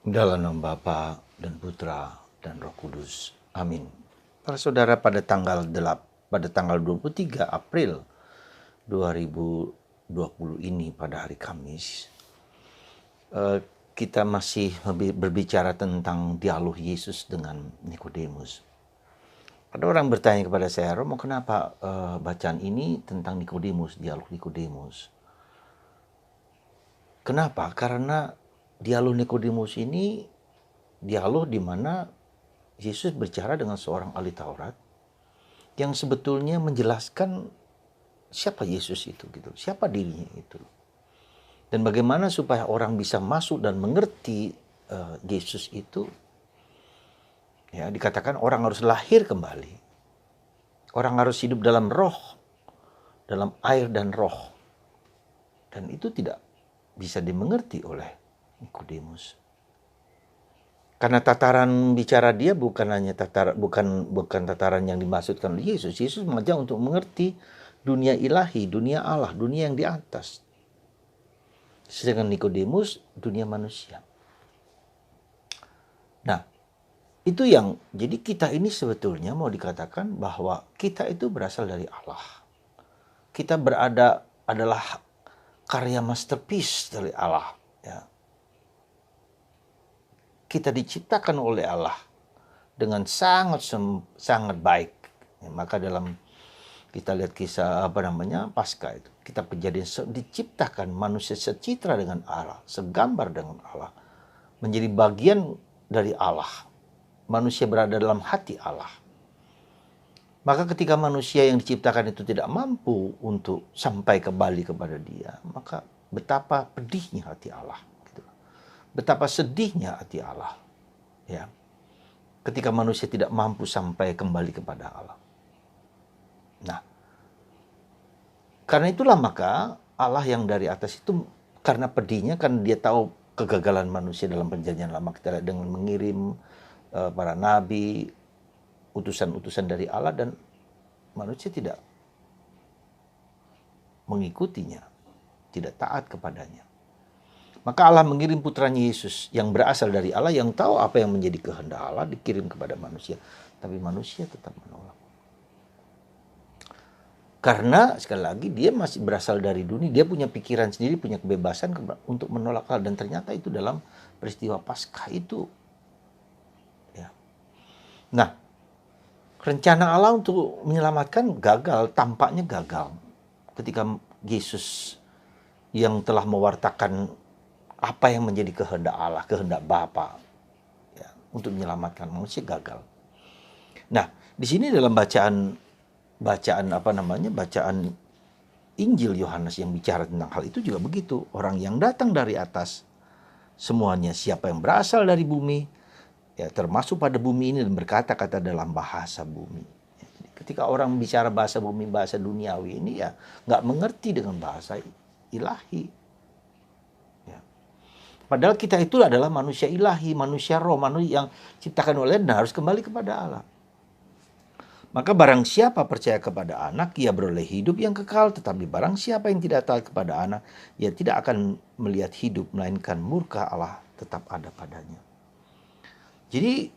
Dalam nama Bapa dan Putra dan Roh Kudus. Amin. Para saudara, pada tanggal 23 April 2020 ini, pada hari Kamis, kita masih berbicara tentang dialog Yesus dengan Nikodemus. Ada orang bertanya kepada saya, Romo, kenapa bacaan ini tentang Nikodemus, dialog Nikodemus? Kenapa? Karena dialog Nikodemus ini dialog di mana Yesus berbicara dengan seorang ahli Taurat yang sebetulnya menjelaskan siapa Yesus itu, gitu, siapa dirinya itu, dan bagaimana supaya orang bisa masuk dan mengerti Yesus itu. Ya, dikatakan orang harus lahir kembali, orang harus hidup dalam roh, dalam air dan roh, dan itu tidak bisa dimengerti oleh Nikodemus. Karena tataran bicara dia bukan hanya bukan tataran yang dimaksudkan oleh Yesus. Yesus mengajak untuk mengerti dunia ilahi, dunia Allah, dunia yang di atas. Sedangkan Nikodemus dunia manusia. Nah, itu yang jadi kita ini sebetulnya mau dikatakan bahwa kita itu berasal dari Allah. Kita adalah karya masterpiece dari Allah, ya. Kita diciptakan oleh Allah dengan sangat baik. Ya, maka dalam kita lihat kisah Paskah itu, kita diciptakan manusia secitra dengan Allah, segambar dengan Allah, menjadi bagian dari Allah. Manusia berada dalam hati Allah. Maka ketika manusia yang diciptakan itu tidak mampu untuk sampai kembali kepada Dia, maka betapa pedihnya hati Allah. Betapa sedihnya hati Allah, ya, ketika manusia tidak mampu sampai kembali kepada Allah. Nah, karena itulah maka Allah yang dari atas itu, karena pedihnya, karena dia tahu kegagalan manusia dalam perjanjian lama, kita lihat dengan mengirim para nabi, utusan-utusan dari Allah, dan manusia tidak mengikutinya, tidak taat kepadanya. Maka Allah mengirim putranya Yesus yang berasal dari Allah, yang tahu apa yang menjadi kehendak Allah, dikirim kepada manusia. Tapi manusia tetap menolak. Karena sekali lagi dia masih berasal dari dunia, dia punya pikiran sendiri, punya kebebasan untuk menolak Allah. Dan ternyata itu dalam peristiwa Paskah itu. Ya. Nah, rencana Allah untuk menyelamatkan gagal, tampaknya gagal. Ketika Yesus yang telah mewartakan apa yang menjadi kehendak Allah, kehendak Bapa, ya, untuk menyelamatkan manusia, gagal. Nah, di sini dalam bacaan Injil Yohanes yang bicara tentang hal itu juga begitu. Orang yang datang dari atas, semuanya siapa yang berasal dari bumi, ya, termasuk pada bumi ini, dan berkata-kata dalam bahasa bumi. Ketika orang bicara bahasa bumi, bahasa duniawi ini, ya nggak mengerti dengan bahasa ilahi. Padahal kita itu adalah manusia ilahi, manusia roh, manusia yang diciptakan oleh dan harus kembali kepada Allah. Maka barang siapa percaya kepada anak, ia beroleh hidup yang kekal. Tetapi barang siapa yang tidak taat kepada anak, ia tidak akan melihat hidup, melainkan murka Allah tetap ada padanya. Jadi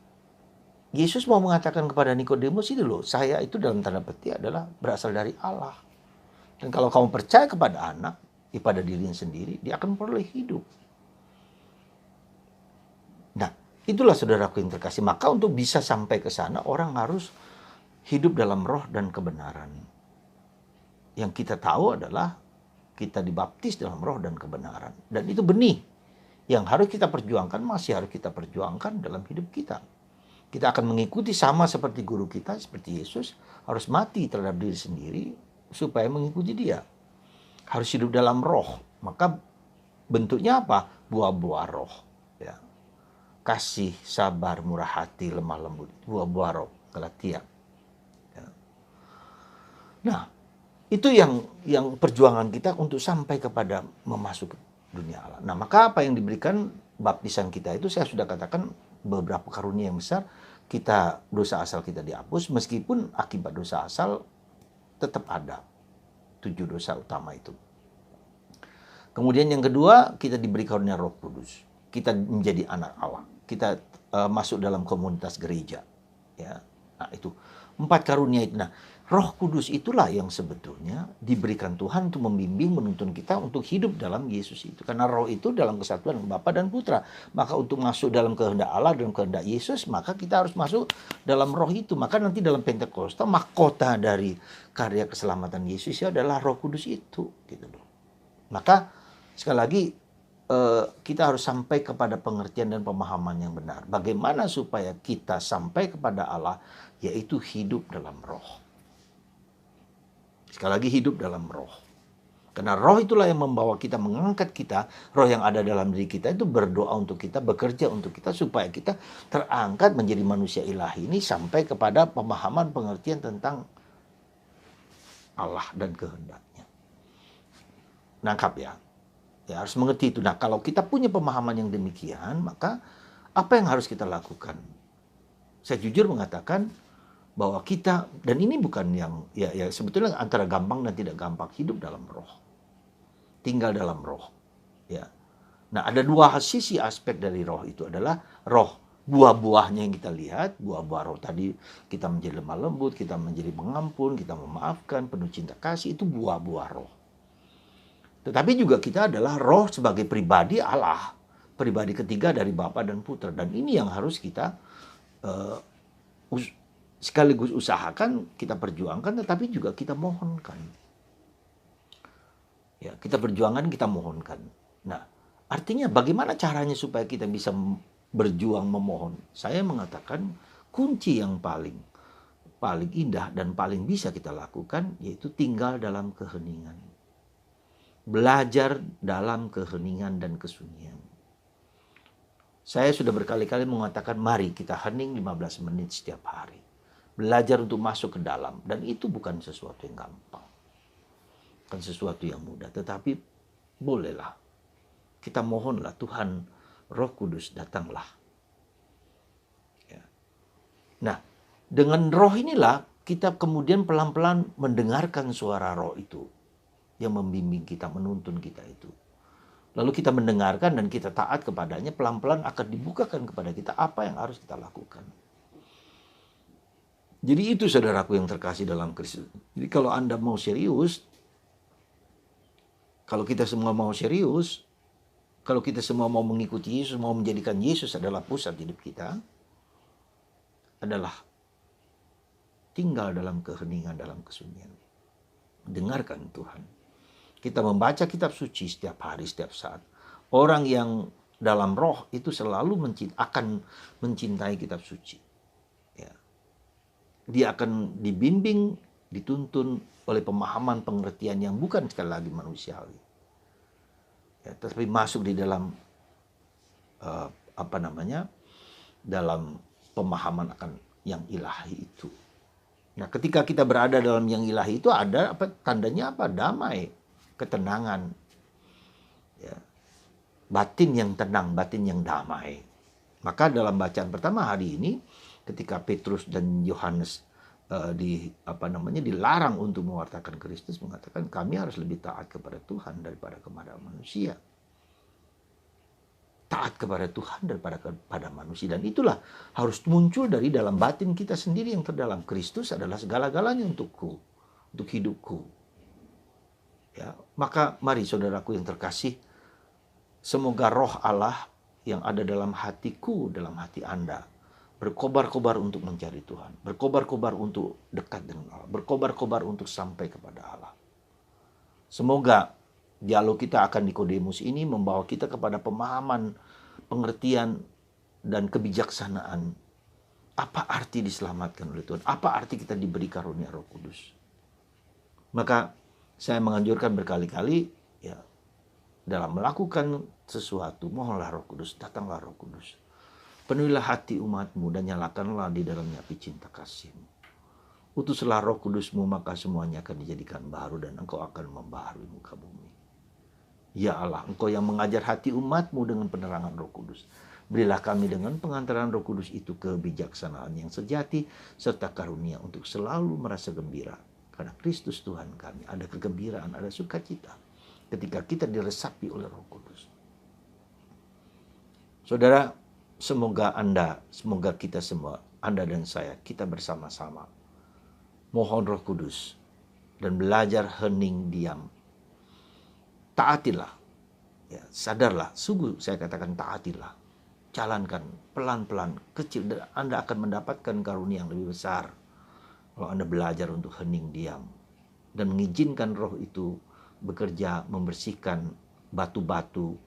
Yesus mau mengatakan kepada Nikodemus itu loh, saya itu dalam tanda petik adalah berasal dari Allah. Dan kalau kamu percaya kepada anak, pada dirinya sendiri, dia akan memperoleh hidup. Nah, itulah saudaraku yang terkasih. Maka untuk bisa sampai ke sana, orang harus hidup dalam roh dan kebenaran. Yang kita tahu adalah kita dibaptis dalam roh dan kebenaran. Dan itu benih yang harus kita perjuangkan, masih harus kita perjuangkan dalam hidup kita. Kita akan mengikuti sama seperti guru kita, seperti Yesus, harus mati terhadap diri sendiri supaya mengikuti Dia. Harus hidup dalam roh. Maka bentuknya apa? Buah-buah roh. Ya. Kasih, sabar, murah hati, lemah lembut, buah-buah roh, Galatia. Ya. Nah, itu yang perjuangan kita untuk sampai kepada memasuki dunia Allah. Nah, maka apa yang diberikan baptisan kita itu, saya sudah katakan beberapa karunia yang besar. Kita, dosa asal kita dihapus, meskipun akibat dosa asal tetap ada 7 dosa utama itu. Kemudian yang kedua, kita diberi karunia Roh Kudus. kita menjadi anak Allah. Kita masuk dalam komunitas gereja. Ya, nah itu 4 karunia itu. Nah, Roh Kudus itulah yang sebetulnya diberikan Tuhan untuk membimbing, menuntun kita untuk hidup dalam Yesus itu. Karena Roh itu dalam kesatuan Bapa dan Putra. Maka untuk masuk dalam kehendak Allah dan kehendak Yesus, maka kita harus masuk dalam Roh itu. Maka nanti dalam Pentakosta, mahkota dari karya keselamatan Yesus adalah Roh Kudus itu, gitu loh. Maka sekali lagi kita harus sampai kepada pengertian dan pemahaman yang benar. Bagaimana supaya kita sampai kepada Allah, yaitu hidup dalam Roh. Sekali lagi, hidup dalam Roh. Karena Roh itulah yang membawa kita, mengangkat kita. Roh yang ada dalam diri kita itu berdoa untuk kita, bekerja untuk kita, supaya kita terangkat menjadi manusia ilahi ini sampai kepada pemahaman pengertian tentang Allah dan kehendaknya. Nangkap ya? Ya, harus mengerti itu. Nah, kalau kita punya pemahaman yang demikian, maka apa yang harus kita lakukan? Saya jujur mengatakan bahwa kita, dan ini bukan yang ya sebetulnya antara gampang dan tidak gampang, hidup dalam Roh, tinggal dalam Roh, ya. Nah, ada 2 sisi aspek dari Roh itu adalah Roh, buah-buahnya yang kita lihat, buah-buah Roh tadi, kita menjadi lemah lembut, kita menjadi mengampun, kita memaafkan, penuh cinta kasih, itu buah-buah Roh. Tetapi juga kita adalah Roh sebagai pribadi Allah, pribadi ketiga dari Bapa dan Putra, dan ini yang harus kita sekaligus usahakan, kita perjuangkan, tetapi juga kita mohonkan. Ya, kita perjuangkan, kita mohonkan. Nah, artinya bagaimana caranya supaya kita bisa berjuang memohon? Saya mengatakan kunci yang paling indah dan paling bisa kita lakukan yaitu tinggal dalam keheningan. Belajar dalam keheningan dan kesunyian. Saya sudah berkali-kali mengatakan mari kita hening 15 menit setiap hari. Belajar untuk masuk ke dalam. Dan itu bukan sesuatu yang gampang. Bukan sesuatu yang mudah. Tetapi bolehlah. Kita mohonlah Tuhan Roh Kudus datanglah. Ya. Nah, dengan Roh inilah kita kemudian pelan-pelan mendengarkan suara Roh itu. Yang membimbing kita, menuntun kita itu. Lalu kita mendengarkan dan kita taat kepadanya, pelan-pelan akan dibukakan kepada kita apa yang harus kita lakukan. Jadi itu saudaraku yang terkasih dalam Kristus. Jadi kalau Anda mau serius, kalau kita semua mau serius, kalau kita semua mau mengikuti Yesus, mau menjadikan Yesus adalah pusat hidup kita, adalah tinggal dalam keheningan, dalam kesunyian. Dengarkan Tuhan. Kita membaca kitab suci setiap hari, setiap saat. Orang yang dalam Roh itu selalu akan mencintai kitab suci. Dia akan dibimbing, dituntun oleh pemahaman pengertian yang bukan sekali lagi manusiawi. Ya, tetapi masuk di dalam dalam pemahaman akan yang ilahi itu. Nah, ketika kita berada dalam yang ilahi itu ada tandanya apa? Damai, ketenangan. Ya. Batin yang tenang, batin yang damai. Maka dalam bacaan pertama hari ini, ketika Petrus dan Yohanes dilarang untuk mewartakan Kristus, mengatakan kami harus lebih taat kepada Tuhan daripada kepada manusia. Taat kepada Tuhan daripada kepada manusia. Dan itulah harus muncul dari dalam batin kita sendiri yang terdalam. Kristus adalah segala-galanya untukku, untuk hidupku. Ya, maka mari saudaraku yang terkasih, semoga Roh Allah yang ada dalam hatiku, dalam hati Anda, berkobar-kobar untuk mencari Tuhan. Berkobar-kobar untuk dekat dengan Allah. Berkobar-kobar untuk sampai kepada Allah. Semoga dialog kita akan Nikodemus ini membawa kita kepada pemahaman, pengertian, dan kebijaksanaan. Apa arti diselamatkan oleh Tuhan? Apa arti kita diberi karunia Roh Kudus? Maka saya menganjurkan berkali-kali, ya, dalam melakukan sesuatu, mohonlah Roh Kudus, datanglah Roh Kudus. Penuhilah hati umatmu dan nyalakanlah di dalamnya api cinta kasihmu. Utuslah Roh Kudusmu, maka semuanya akan dijadikan baru dan engkau akan membaharui muka bumi. Ya Allah, engkau yang mengajar hati umatmu dengan penerangan Roh Kudus. Berilah kami dengan pengantaran Roh Kudus itu kebijaksanaan yang sejati serta karunia untuk selalu merasa gembira. Karena Kristus Tuhan kami, ada kegembiraan, ada sukacita ketika kita diresapi oleh Roh Kudus. Saudara, semoga kita semua, Anda dan saya, kita bersama-sama mohon Roh Kudus dan belajar hening diam. Taatilah, ya, sadarlah, sungguh saya katakan taatilah. Jalankan pelan-pelan, kecil, dan Anda akan mendapatkan karunia yang lebih besar kalau Anda belajar untuk hening diam dan mengizinkan Roh itu bekerja membersihkan batu-batu,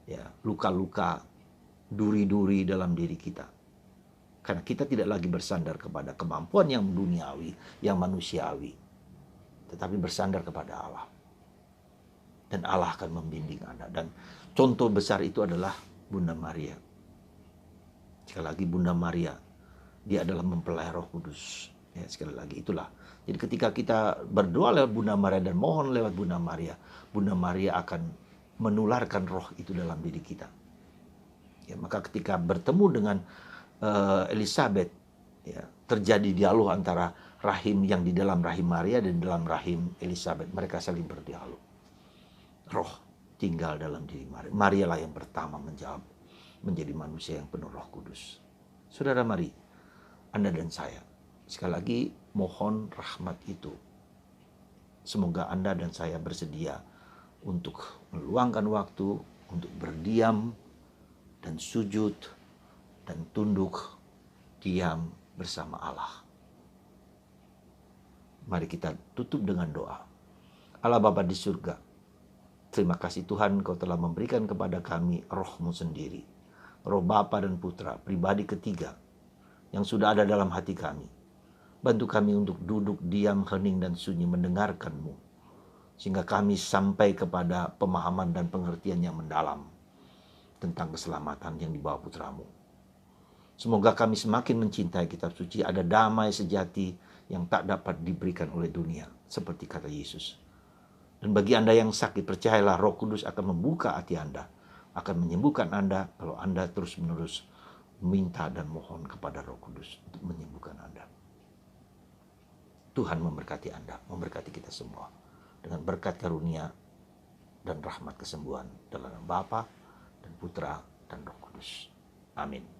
ya, luka-luka, duri-duri dalam diri kita. Karena kita tidak lagi bersandar kepada kemampuan yang duniawi, yang manusiawi, tetapi bersandar kepada Allah. Dan Allah akan membimbing Anda. Dan contoh besar itu adalah Bunda Maria. Sekali lagi, Bunda Maria, dia adalah mempelai Roh Kudus. Ya, sekali lagi itulah. Jadi ketika kita berdoa lewat Bunda Maria dan mohon lewat Bunda Maria akan menularkan roh itu dalam diri kita. Ya, maka ketika bertemu dengan Elizabeth, ya, terjadi dialog antara rahim yang di dalam rahim Maria dan dalam rahim Elizabeth. Mereka saling berdialog. Roh tinggal dalam diri Maria. Maria lah yang pertama menjawab, menjadi manusia yang penuh Roh Kudus. Saudara, mari Anda dan saya sekali lagi mohon rahmat itu. Semoga Anda dan saya bersedia untuk meluangkan waktu untuk berdiam dan sujud dan tunduk diam bersama Allah. Mari kita tutup dengan doa. Allah Bapa di surga, terima kasih Tuhan, Kau telah memberikan kepada kami Roh-Mu sendiri. Roh Bapa dan Putra, pribadi ketiga yang sudah ada dalam hati kami. Bantu kami untuk duduk diam, hening dan sunyi mendengarkan-Mu, sehingga kami sampai kepada pemahaman dan pengertian yang mendalam tentang keselamatan yang dibawa Putra-Mu. Semoga kami semakin mencintai kitab suci, ada damai sejati yang tak dapat diberikan oleh dunia, seperti kata Yesus. Dan bagi Anda yang sakit, percayalah Roh Kudus akan membuka hati Anda, akan menyembuhkan Anda kalau Anda terus-menerus minta dan mohon kepada Roh Kudus untuk menyembuhkan Anda. Tuhan memberkati Anda, memberkati kita semua dengan berkat karunia dan rahmat kesembuhan dalam nama Bapa dan Putra dan Roh Kudus. Amin.